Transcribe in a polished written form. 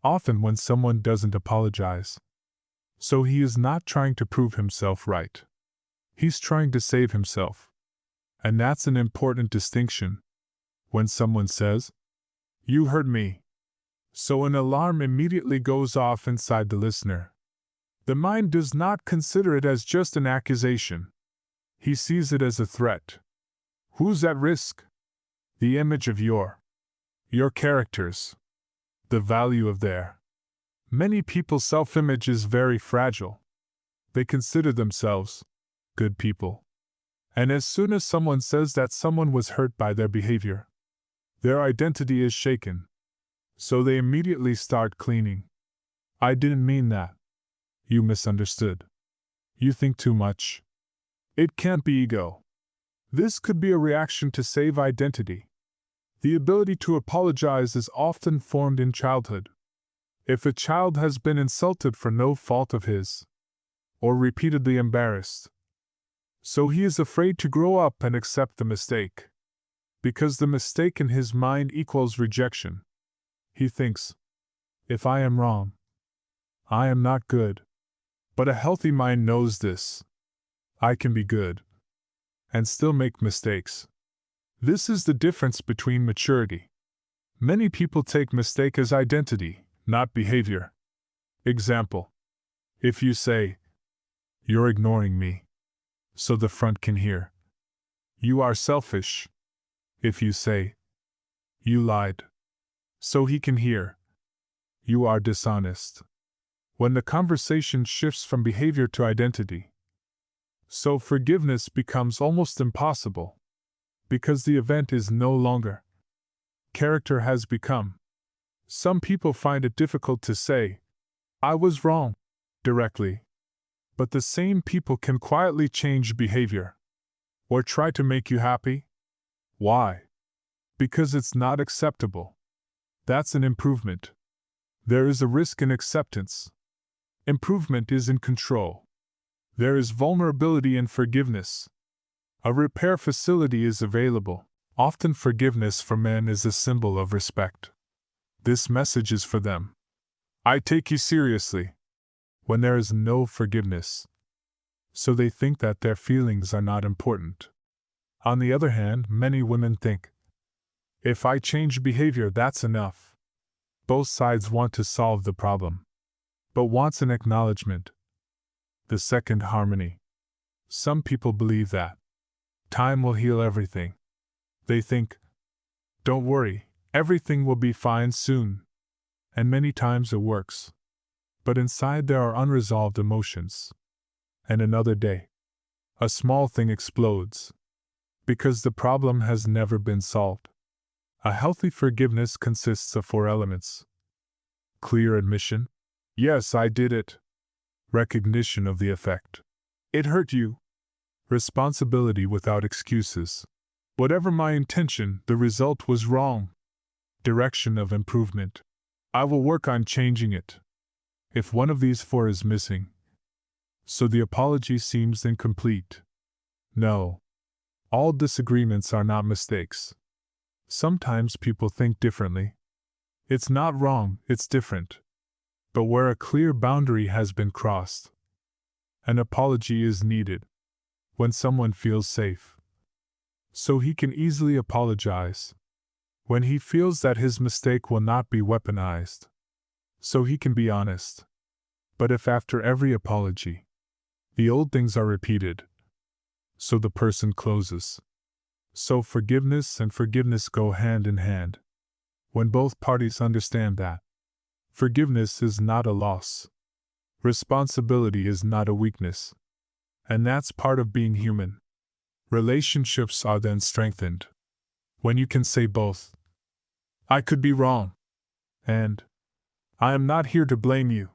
often when someone doesn't apologize. So he is not trying to prove himself right. He's trying to save himself. And that's an important distinction. When someone says, "You hurt me," so an alarm immediately goes off inside the listener. The mind does not consider it as just an accusation. He sees it as a threat. Who's at risk? The image of your characters. The value of their. Many people's self-image is very fragile. They consider themselves good people. And as soon as someone says that someone was hurt by their behavior, their identity is shaken. So they immediately start cleaning. "I didn't mean that. You misunderstood. You think too much." It can't be ego. This could be a reaction to save identity. The ability to apologize is often formed in childhood. If a child has been insulted for no fault of his, or repeatedly embarrassed, so he is afraid to grow up and accept the mistake. Because the mistake in his mind equals rejection. He thinks, "If I am wrong, I am not good." But a healthy mind knows this. I can be good and still make mistakes. This is the difference between maturity. Many people take mistake as identity, not behavior. Example. If you say, "You're ignoring me," so the front can hear, "You are selfish." If you say, "You lied," so he can hear, "You are dishonest." When the conversation shifts from behavior to identity, so forgiveness becomes almost impossible. Because the event is no longer. Character has become. Some people find it difficult to say, "I was wrong," directly. But the same people can quietly change behavior. Or try to make you happy. Why? Because it's not acceptable. That's an improvement. There is a risk in acceptance. Improvement is in control. There is vulnerability in forgiveness. A repair facility is available. Often forgiveness for men is a symbol of respect. This message is for them. I take you seriously. When there is no forgiveness. So they think that their feelings are not important. On the other hand, many women think, "If I change behavior, that's enough." Both sides want to solve the problem, but wants an acknowledgement. The second harmony. Some people believe that time will heal everything. They think, "Don't worry, everything will be fine soon." And many times it works. But inside there are unresolved emotions. And another day, a small thing explodes. Because the problem has never been solved. A healthy forgiveness consists of 4 elements. Clear admission. Yes, I did it. Recognition of the effect. It hurt you. Responsibility without excuses. Whatever my intention, the result was wrong. Direction of improvement. I will work on changing it. If one of these 4 is missing, so the apology seems incomplete. No. All disagreements are not mistakes. Sometimes people think differently. It's not wrong, it's different. But where a clear boundary has been crossed, an apology is needed. When someone feels safe, so he can easily apologize. When he feels that his mistake will not be weaponized, so he can be honest. But if after every apology, the old things are repeated, so the person closes. So forgiveness and forgiveness go hand in hand. When both parties understand that forgiveness is not a loss, responsibility is not a weakness, and that's part of being human. Relationships are then strengthened. When you can say both, "I could be wrong," and "I am not here to blame you."